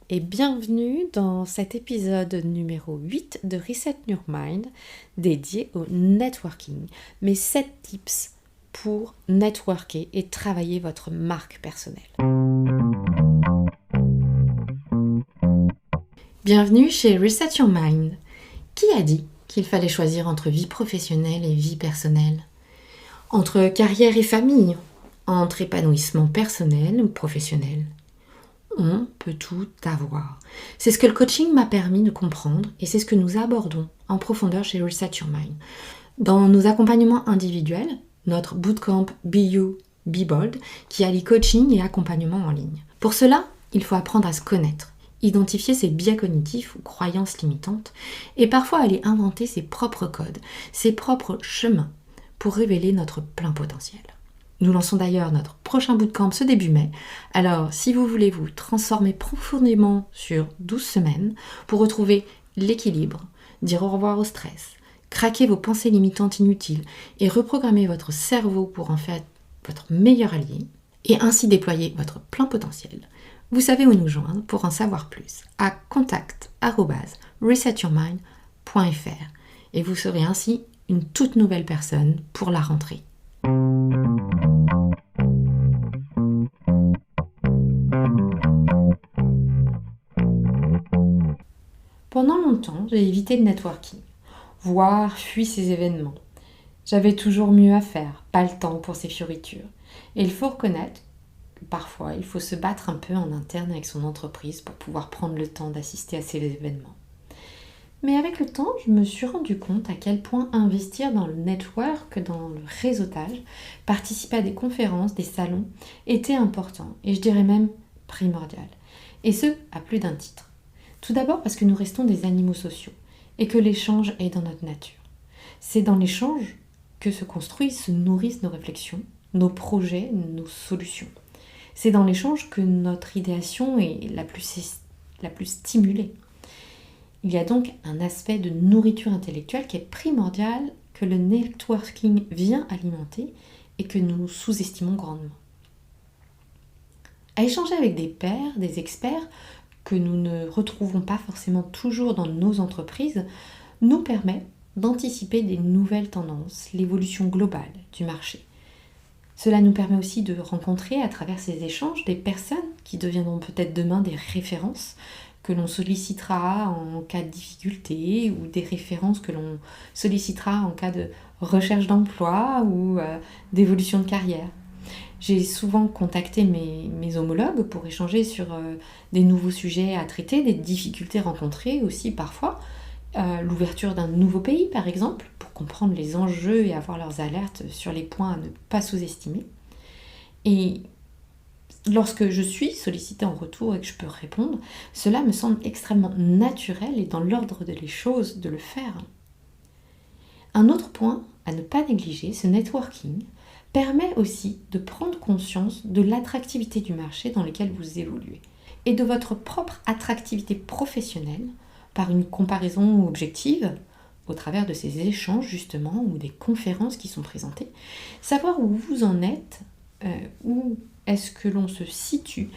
et bienvenue dans cet épisode numéro 8 de Reset Your Mind dédié au networking, mes 7 tips pour networker et travailler votre marque personnelle. Bienvenue chez Reset Your Mind. Qui a dit qu'il fallait choisir entre vie professionnelle et vie personnelle ? Entre carrière et famille ? Entre épanouissement personnel ou professionnel ? On peut tout avoir. C'est ce que le coaching m'a permis de comprendre et c'est ce que nous abordons en profondeur chez Reset Your Mind. Dans nos accompagnements individuels, notre bootcamp Be You, Be Bold, qui allie coaching et accompagnement en ligne. Pour cela, il faut apprendre à se connaître, identifier ses biais cognitifs ou croyances limitantes et parfois aller inventer ses propres codes, ses propres chemins pour révéler notre plein potentiel. Nous lançons d'ailleurs notre prochain bootcamp ce début mai. Alors, si vous voulez vous transformer profondément sur 12 semaines pour retrouver l'équilibre, dire au revoir au stress, craquer vos pensées limitantes inutiles et reprogrammer votre cerveau pour en faire votre meilleur allié et ainsi déployer votre plein potentiel, vous savez où nous joindre pour en savoir plus à contact@resetyourmind.fr et vous serez ainsi une toute nouvelle personne pour la rentrée. Pendant longtemps, j'ai évité le networking, voire fui ces événements. J'avais toujours mieux à faire, pas le temps pour ces fioritures. Et il faut reconnaître que parfois, il faut se battre un peu en interne avec son entreprise pour pouvoir prendre le temps d'assister à ces événements. Mais avec le temps, je me suis rendu compte à quel point investir dans le network, dans le réseautage, participer à des conférences, des salons, était important, et je dirais même primordial. Et ce, à plus d'un titre. Tout d'abord parce que nous restons des animaux sociaux, et que l'échange est dans notre nature. C'est dans l'échange que se construisent, se nourrissent nos réflexions, nos projets, nos solutions. C'est dans l'échange que notre idéation est la plus stimulée. Il y a donc un aspect de nourriture intellectuelle qui est primordial, que le networking vient alimenter et que nous sous-estimons grandement. À échanger avec des pairs, des experts que nous ne retrouvons pas forcément toujours dans nos entreprises, nous permet d'anticiper des nouvelles tendances, l'évolution globale du marché. Cela nous permet aussi de rencontrer à travers ces échanges des personnes qui deviendront peut-être demain des références que l'on sollicitera en cas de difficulté ou des références que l'on sollicitera en cas de recherche d'emploi ou d'évolution de carrière. J'ai souvent contacté mes homologues pour échanger sur des nouveaux sujets à traiter, des difficultés rencontrées aussi parfois, l'ouverture d'un nouveau pays par exemple, pour comprendre les enjeux et avoir leurs alertes sur les points à ne pas sous-estimer. Et lorsque je suis sollicitée en retour et que je peux répondre, cela me semble extrêmement naturel et dans l'ordre des choses de le faire. Un autre point à ne pas négliger, ce networking permet aussi de prendre conscience de l'attractivité du marché dans lequel vous évoluez et de votre propre attractivité professionnelle par une comparaison objective au travers de ces échanges justement ou des conférences qui sont présentées, savoir où vous en êtes, où est-ce que l'on se situe,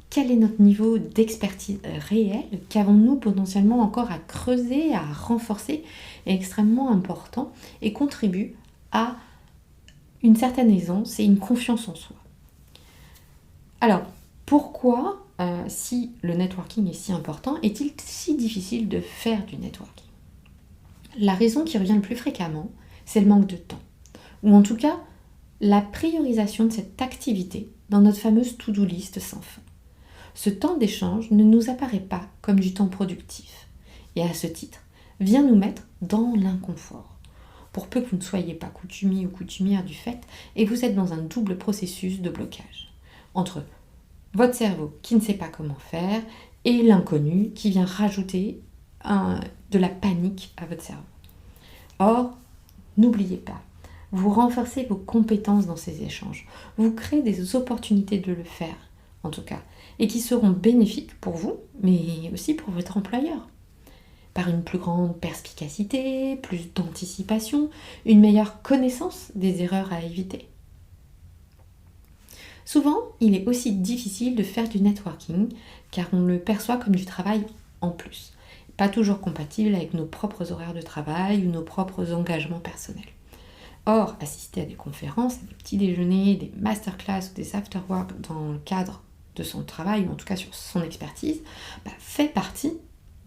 quel est notre niveau d'expertise réel, qu'avons-nous potentiellement encore à creuser, à renforcer, est extrêmement important et contribue à une certaine aisance et une confiance en soi. Alors, pourquoi, si le networking est si important, est-il si difficile de faire du networking ? La raison qui revient le plus fréquemment, c'est le manque de temps, ou en tout cas, la priorisation de cette activité dans notre fameuse to-do list sans fin. Ce temps d'échange ne nous apparaît pas comme du temps productif, et à ce titre, vient nous mettre dans l'inconfort. Pour peu que vous ne soyez pas coutumier ou coutumière du fait, et vous êtes dans un double processus de blocage, entre votre cerveau qui ne sait pas comment faire, et l'inconnu qui vient rajouter de la panique à votre cerveau. Or, n'oubliez pas, vous renforcez vos compétences dans ces échanges, vous créez des opportunités de le faire, en tout cas, et qui seront bénéfiques pour vous, mais aussi pour votre employeur. Par une plus grande perspicacité, plus d'anticipation, une meilleure connaissance des erreurs à éviter. Souvent, il est aussi difficile de faire du networking car on le perçoit comme du travail en plus, pas toujours compatible avec nos propres horaires de travail ou nos propres engagements personnels. Or, assister à des conférences, à des petits déjeuners, des masterclass ou des after-work dans le cadre de son travail, ou en tout cas sur son expertise, fait partie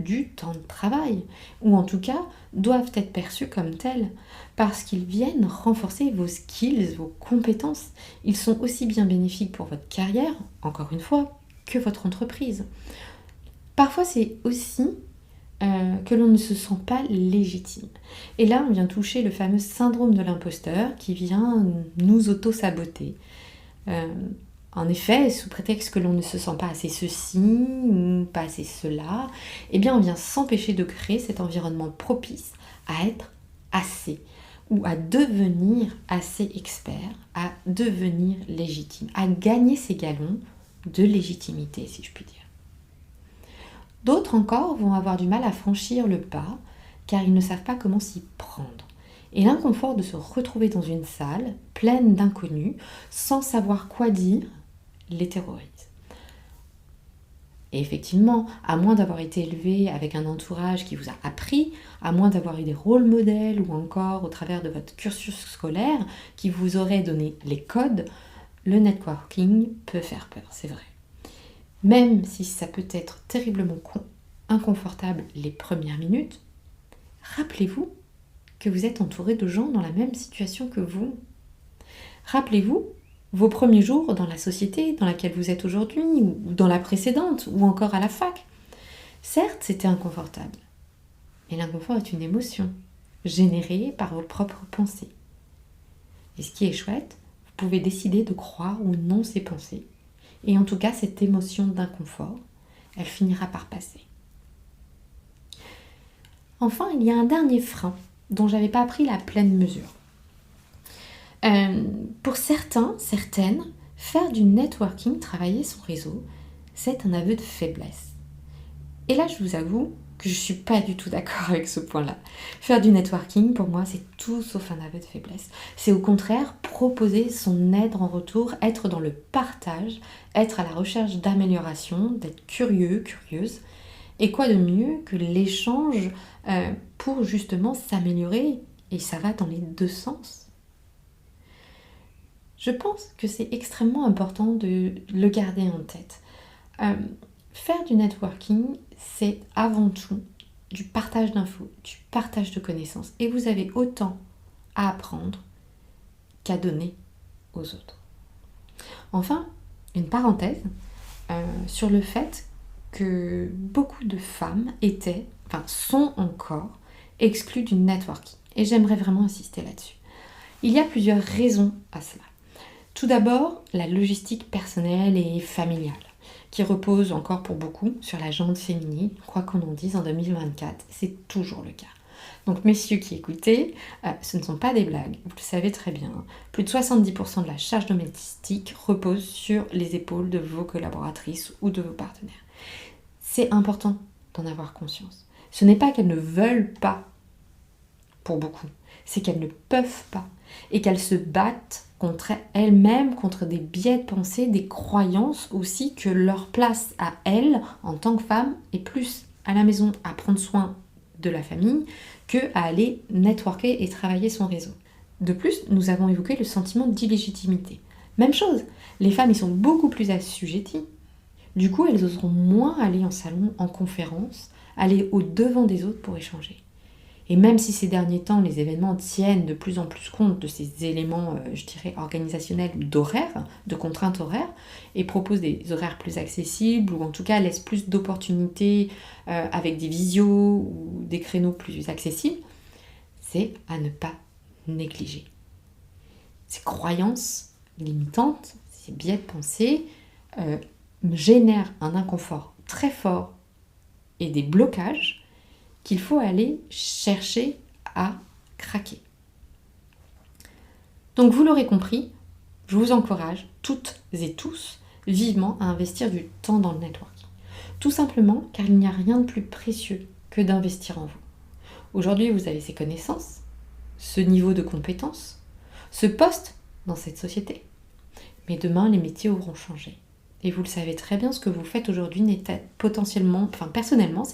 du temps de travail, ou en tout cas doivent être perçus comme tels, parce qu'ils viennent renforcer vos skills, vos compétences. Ils sont aussi bien bénéfiques pour votre carrière, encore une fois, que votre entreprise. Parfois, c'est aussi que l'on ne se sent pas légitime. Et là, on vient toucher le fameux syndrome de l'imposteur qui vient nous auto-saboter. En effet, sous prétexte que l'on ne se sent pas assez ceci ou pas assez cela, eh bien on vient s'empêcher de créer cet environnement propice à être assez ou à devenir assez expert, à devenir légitime, à gagner ses galons de légitimité, si je puis dire. D'autres encore vont avoir du mal à franchir le pas car ils ne savent pas comment s'y prendre. Et l'inconfort de se retrouver dans une salle pleine d'inconnus sans savoir quoi dire les terrorise. Et effectivement, à moins d'avoir été élevé avec un entourage qui vous a appris, à moins d'avoir eu des rôles modèles ou encore au travers de votre cursus scolaire qui vous aurait donné les codes, le networking peut faire peur, c'est vrai. Même si ça peut être terriblement inconfortable les premières minutes, rappelez-vous que vous êtes entouré de gens dans la même situation que vous. Rappelez-vous vos premiers jours dans la société dans laquelle vous êtes aujourd'hui, ou dans la précédente, ou encore à la fac. Certes, c'était inconfortable, mais l'inconfort est une émotion, générée par vos propres pensées. Et ce qui est chouette, vous pouvez décider de croire ou non ces pensées. Et en tout cas, cette émotion d'inconfort, elle finira par passer. Enfin, il y a un dernier frein dont je n'avais pas pris la pleine mesure. Pour certains, certaines, faire du networking, travailler son réseau, c'est un aveu de faiblesse. Et là, je vous avoue que je ne suis pas du tout d'accord avec ce point-là. Faire du networking, pour moi, c'est tout sauf un aveu de faiblesse. C'est au contraire proposer son aide en retour, être dans le partage, être à la recherche d'amélioration, d'être curieux, curieuse. Et quoi de mieux que l'échange pour justement s'améliorer, et ça va dans les deux sens. Je pense que c'est extrêmement important de le garder en tête. Faire du networking, c'est avant tout du partage d'infos, du partage de connaissances. Et vous avez autant à apprendre qu'à donner aux autres. Enfin, une parenthèse sur le fait que beaucoup de femmes sont encore exclues du networking. Et j'aimerais vraiment insister là-dessus. Il y a plusieurs raisons à cela. Tout d'abord, la logistique personnelle et familiale, qui repose encore pour beaucoup sur la jante féminine, quoi qu'on en dise en 2024, c'est toujours le cas. Donc messieurs qui écoutez, ce ne sont pas des blagues, vous le savez très bien. Plus de 70% de la charge domestique repose sur les épaules de vos collaboratrices ou de vos partenaires. C'est important d'en avoir conscience. Ce n'est pas qu'elles ne veulent pas, pour beaucoup, c'est qu'elles ne peuvent pas et qu'elles se battent contre elles-mêmes, contre des biais de pensée, des croyances aussi que leur place à elles, en tant que femmes, est plus à la maison à prendre soin de la famille que à aller networker et travailler son réseau. De plus, nous avons évoqué le sentiment d'illégitimité. Même chose, les femmes y sont beaucoup plus assujetties. Du coup, elles oseront moins aller en salon, en conférence, aller au-devant des autres pour échanger. Et même si ces derniers temps, les événements tiennent de plus en plus compte de ces éléments, organisationnels ou d'horaires, de contraintes horaires, et proposent des horaires plus accessibles, ou en tout cas laissent plus d'opportunités avec des visios ou des créneaux plus accessibles, c'est à ne pas négliger. Ces croyances limitantes, ces biais de pensée, génèrent un inconfort très fort et des blocages qu'il faut aller chercher à craquer. Donc vous l'aurez compris, je vous encourage toutes et tous vivement à investir du temps dans le networking. Tout simplement car il n'y a rien de plus précieux que d'investir en vous. Aujourd'hui, vous avez ces connaissances, ce niveau de compétence, ce poste dans cette société. Mais demain, les métiers auront changé. Et vous le savez très bien, ce que vous faites aujourd'hui n'est potentiellement, enfin personnellement,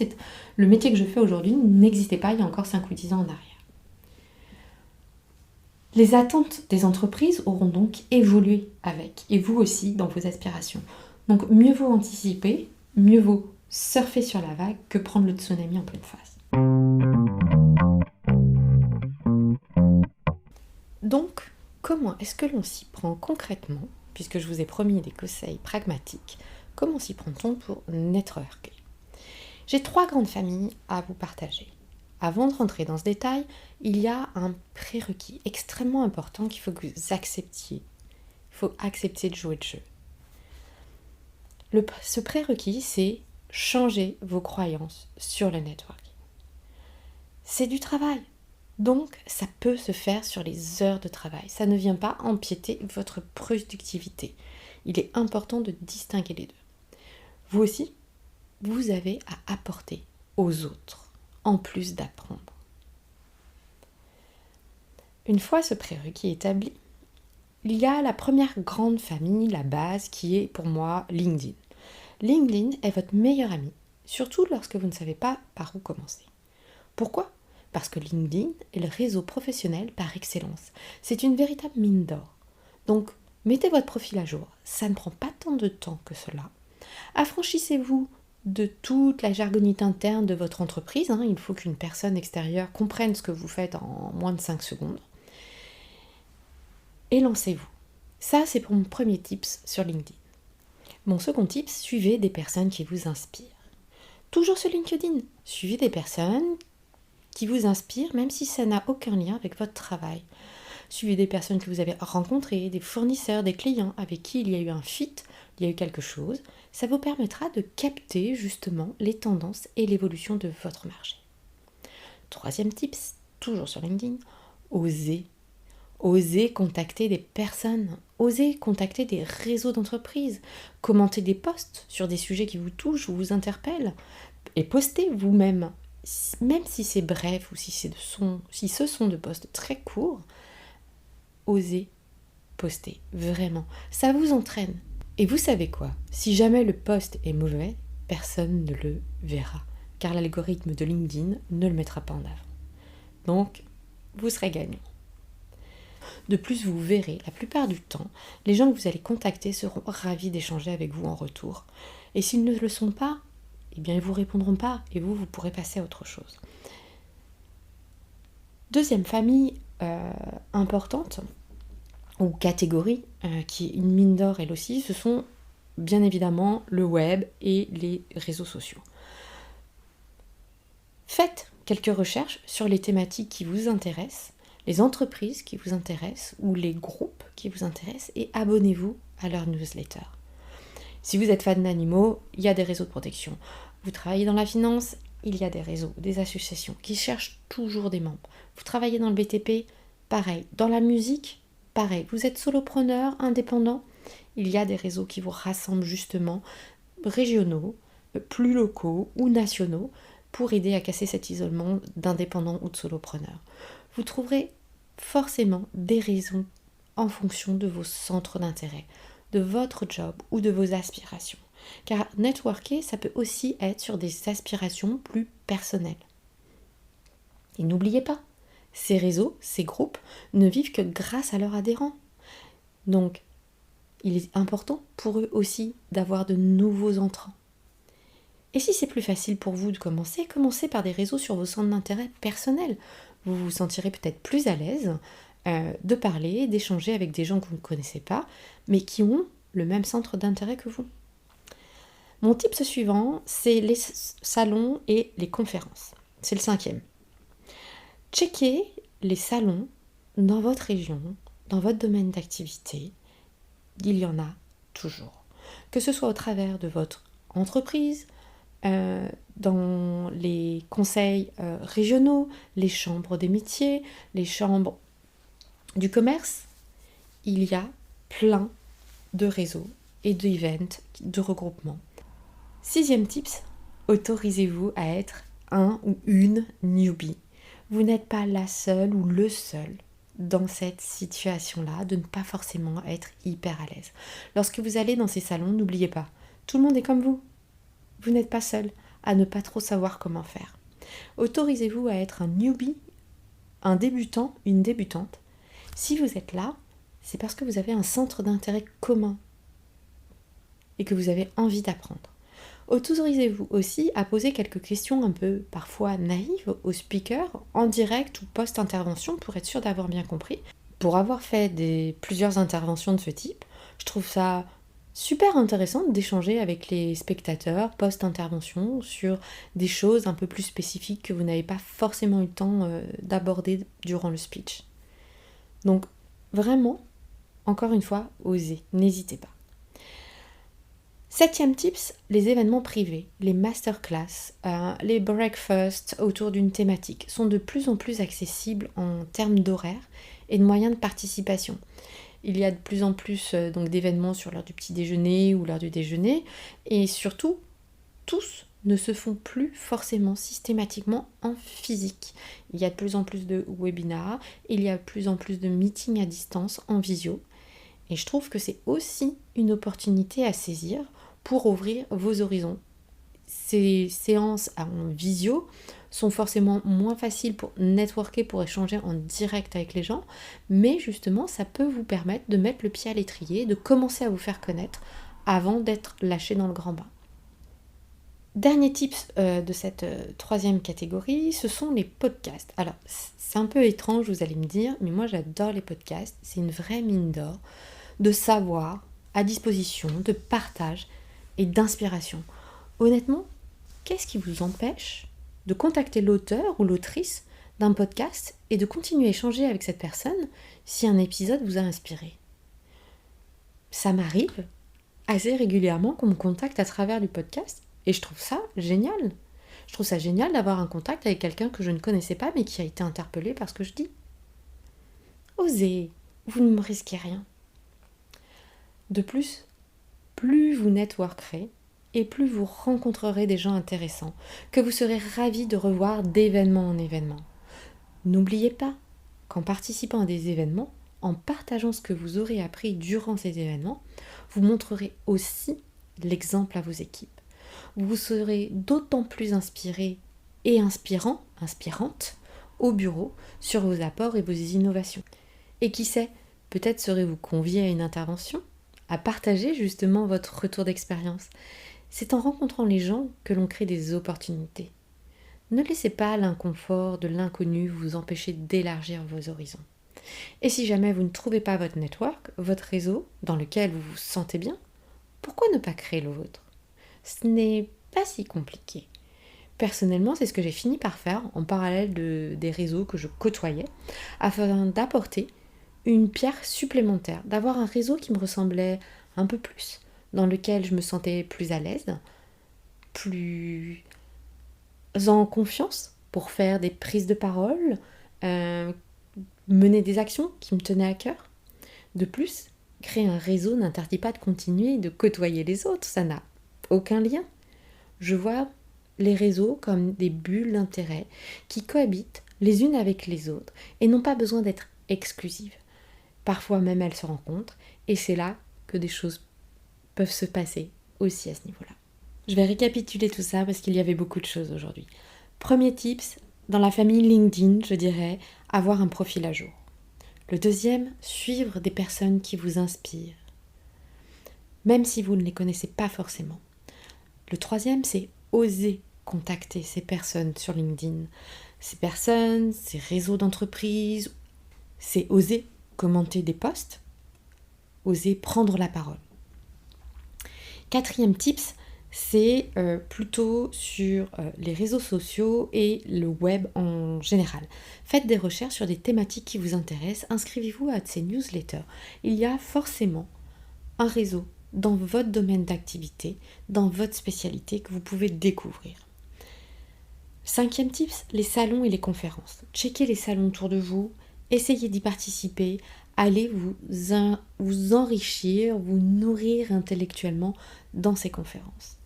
le métier que je fais aujourd'hui n'existait pas il y a encore 5 ou 10 ans en arrière. Les attentes des entreprises auront donc évolué avec, et vous aussi dans vos aspirations. Donc mieux vaut anticiper, mieux vaut surfer sur la vague que prendre le tsunami en pleine face. Donc, comment est-ce que l'on s'y prend concrètement, puisque je vous ai promis des conseils pragmatiques, comment s'y prend-on pour networker? J'ai 3 grandes familles à vous partager. Avant de rentrer dans ce détail, il y a un prérequis extrêmement important qu'il faut que vous acceptiez. Il faut accepter de jouer le jeu. Ce prérequis, c'est changer vos croyances sur le networking. C'est du travail. Donc, ça peut se faire sur les heures de travail. Ça ne vient pas empiéter votre productivité. Il est important de distinguer les deux. Vous aussi, vous avez à apporter aux autres, en plus d'apprendre. Une fois ce prérequis établi, il y a la première grande famille, la base, qui est pour moi LinkedIn. LinkedIn est votre meilleur ami, surtout lorsque vous ne savez pas par où commencer. Pourquoi ? Parce que LinkedIn est le réseau professionnel par excellence. C'est une véritable mine d'or. Donc, mettez votre profil à jour. Ça ne prend pas tant de temps que cela. Affranchissez-vous de toute la jargonite interne de votre entreprise. Il faut qu'une personne extérieure comprenne ce que vous faites en moins de 5 secondes. Et lancez-vous. Ça, c'est pour mon premier tips sur LinkedIn. Mon second tips, suivez des personnes qui vous inspirent. Toujours sur LinkedIn, suivez des personnes qui vous inspirent, même si ça n'a aucun lien avec votre travail. Suivez des personnes que vous avez rencontrées, des fournisseurs, des clients avec qui il y a eu un fit, il y a eu quelque chose. Ça vous permettra de capter justement les tendances et l'évolution de votre marché. Troisième tips, toujours sur LinkedIn, osez. Osez contacter des personnes, osez contacter des réseaux d'entreprises, commentez des posts sur des sujets qui vous touchent ou vous interpellent, et postez vous-même, même si c'est bref ou si ce sont de posts très courts, osez poster, vraiment. Ça vous entraîne. Et vous savez quoi ? Si jamais le post est mauvais, personne ne le verra, car l'algorithme de LinkedIn ne le mettra pas en avant. Donc, vous serez gagnant. De plus, vous verrez, la plupart du temps, les gens que vous allez contacter seront ravis d'échanger avec vous en retour. Et s'ils ne le sont pas, eh bien, ils ne vous répondront pas et vous pourrez passer à autre chose. Deuxième famille importante, ou catégorie, qui est une mine d'or elle aussi, ce sont bien évidemment le web et les réseaux sociaux. Faites quelques recherches sur les thématiques qui vous intéressent, les entreprises qui vous intéressent ou les groupes qui vous intéressent et abonnez-vous à leur newsletter. Si vous êtes fan d'animaux, il y a des réseaux de protection. Vous travaillez dans la finance, il y a des réseaux, des associations qui cherchent toujours des membres. Vous travaillez dans le BTP, pareil. Dans la musique, pareil. Vous êtes solopreneur, indépendant, il y a des réseaux qui vous rassemblent justement, régionaux, plus locaux ou nationaux, pour aider à casser cet isolement d'indépendants ou de solopreneurs. Vous trouverez forcément des raisons en fonction de vos centres d'intérêt, de votre job ou de vos aspirations. Car networker, ça peut aussi être sur des aspirations plus personnelles. Et n'oubliez pas, ces réseaux, ces groupes ne vivent que grâce à leurs adhérents. Donc, il est important pour eux aussi d'avoir de nouveaux entrants. Et si c'est plus facile pour vous de commencez par des réseaux sur vos centres d'intérêt personnels. Vous vous sentirez peut-être plus à l'aise de parler, d'échanger avec des gens que vous ne connaissez pas, mais qui ont le même centre d'intérêt que vous. Mon tips suivant, c'est les salons et les conférences. C'est le 5e. Checkez les salons dans votre région, dans votre domaine d'activité. Il y en a toujours. Que ce soit au travers de votre entreprise, dans les conseils régionaux, les chambres des métiers, les chambres du commerce, il y a plein de réseaux et d'events, de regroupements. 6e tips, autorisez-vous à être un ou une newbie. Vous n'êtes pas la seule ou le seul dans cette situation-là, de ne pas forcément être hyper à l'aise. Lorsque vous allez dans ces salons, n'oubliez pas, tout le monde est comme vous. Vous n'êtes pas seul à ne pas trop savoir comment faire. Autorisez-vous à être un newbie, un débutant, une débutante. Si vous êtes là, c'est parce que vous avez un centre d'intérêt commun et que vous avez envie d'apprendre. Autorisez-vous aussi à poser quelques questions un peu parfois naïves au speaker en direct ou post-intervention pour être sûr d'avoir bien compris. Pour avoir fait plusieurs interventions de ce type, je trouve ça super intéressant d'échanger avec les spectateurs post-intervention sur des choses un peu plus spécifiques que vous n'avez pas forcément eu le temps d'aborder durant le speech. Donc vraiment, encore une fois, osez, n'hésitez pas. 7e tips, les événements privés, les masterclass, les breakfasts autour d'une thématique sont de plus en plus accessibles en termes d'horaire et de moyens de participation. Il y a de plus en plus donc, d'événements sur l'heure du petit déjeuner ou l'heure du déjeuner et surtout, tous ne se font plus forcément systématiquement en physique. Il y a de plus en plus de webinars, il y a de plus en plus de meetings à distance en visio. Et je trouve que c'est aussi une opportunité à saisir pour ouvrir vos horizons. Ces séances en visio sont forcément moins faciles pour networker, pour échanger en direct avec les gens, mais justement ça peut vous permettre de mettre le pied à l'étrier, de commencer à vous faire connaître avant d'être lâché dans le grand bain. Dernier tips de cette 3e catégorie, ce sont les podcasts. Alors c'est un peu étrange, vous allez me dire, mais moi j'adore les podcasts, c'est une vraie mine d'or de savoir à disposition, de partage et d'inspiration. Honnêtement, qu'est-ce qui vous empêche de contacter l'auteur ou l'autrice d'un podcast et de continuer à échanger avec cette personne si un épisode vous a inspiré ? Ça m'arrive assez régulièrement qu'on me contacte à travers du podcast et je trouve ça génial. Je trouve ça génial d'avoir un contact avec quelqu'un que je ne connaissais pas mais qui a été interpellé par ce que je dis. Osez, vous ne me risquez rien. De plus, plus vous networkerez et plus vous rencontrerez des gens intéressants que vous serez ravis de revoir d'événement en événement. N'oubliez pas qu'en participant à des événements, en partageant ce que vous aurez appris durant ces événements, vous montrerez aussi l'exemple à vos équipes. Vous serez d'autant plus inspiré et inspirante au bureau sur vos apports et vos innovations. Et qui sait, peut-être serez-vous convié à une intervention, à partager justement votre retour d'expérience. C'est en rencontrant les gens que l'on crée des opportunités. Ne laissez pas l'inconfort de l'inconnu vous empêcher d'élargir vos horizons. Et si jamais vous ne trouvez pas votre network, votre réseau dans lequel vous vous sentez bien, pourquoi ne pas créer le vôtre ? Ce n'est pas si compliqué. Personnellement, c'est ce que j'ai fini par faire en parallèle des réseaux que je côtoyais, afin d'apporter une pierre supplémentaire, d'avoir un réseau qui me ressemblait un peu plus, dans lequel je me sentais plus à l'aise, plus en confiance pour faire des prises de parole, mener des actions qui me tenaient à cœur. De plus, créer un réseau n'interdit pas de continuer de côtoyer les autres, ça n'a aucun lien. Je vois les réseaux comme des bulles d'intérêt qui cohabitent les unes avec les autres et n'ont pas besoin d'être exclusives. Parfois même elles se rencontrent et c'est là que des choses peuvent se passer aussi à ce niveau-là. Je vais récapituler tout ça parce qu'il y avait beaucoup de choses aujourd'hui. Premier tips, dans la famille LinkedIn, je dirais avoir un profil à jour. Le deuxième, suivre des personnes qui vous inspirent, même si vous ne les connaissez pas forcément. Le troisième, c'est oser contacter ces personnes sur LinkedIn. Ces personnes, ces réseaux d'entreprise, c'est oser commenter des posts, oser prendre la parole. Quatrième tips, c'est plutôt sur les réseaux sociaux et le web en général. Faites des recherches sur des thématiques qui vous intéressent, inscrivez-vous à ces newsletters. Il y a forcément un réseau dans votre domaine d'activité, dans votre spécialité que vous pouvez découvrir. 5e tips, les salons et les conférences. Checkez les salons autour de vous, essayez d'y participer, allez vous enrichir, vous nourrir intellectuellement dans ces conférences.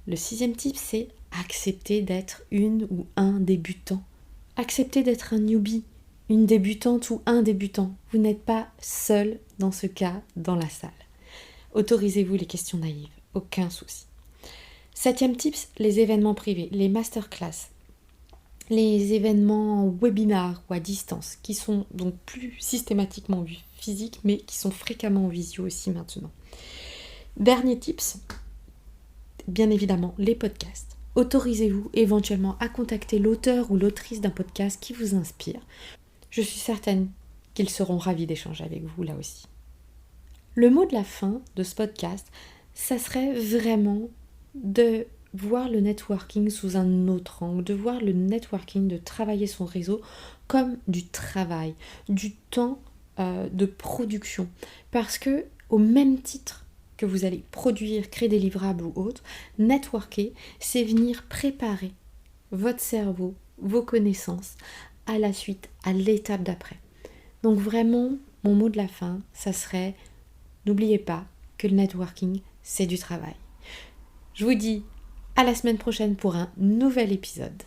Le 6e tip, c'est accepter d'être une ou un débutant. Accepter d'être un newbie. une débutante ou un débutant, vous n'êtes pas seul dans ce cas dans la salle. Autorisez-vous les questions naïves, aucun souci. 7e tips, les événements privés, les masterclass, les événements webinars ou à distance, qui sont donc plus systématiquement physiques, mais qui sont fréquemment en visio aussi maintenant. Dernier tips, bien évidemment, les podcasts. Autorisez-vous éventuellement à contacter l'auteur ou l'autrice d'un podcast qui vous inspire. Je suis certaine qu'ils seront ravis d'échanger avec vous là aussi. Le mot de la fin de ce podcast, ça serait vraiment de voir le networking sous un autre angle, de voir le networking, de travailler son réseau comme du travail, du temps de production. Parce que au même titre que vous allez produire, créer des livrables ou autres, networker, c'est venir préparer votre cerveau, vos connaissances à la suite, à l'étape d'après. Donc vraiment, mon mot de la fin, ça serait: n'oubliez pas que le networking, c'est du travail. Je vous dis à la semaine prochaine pour un nouvel épisode.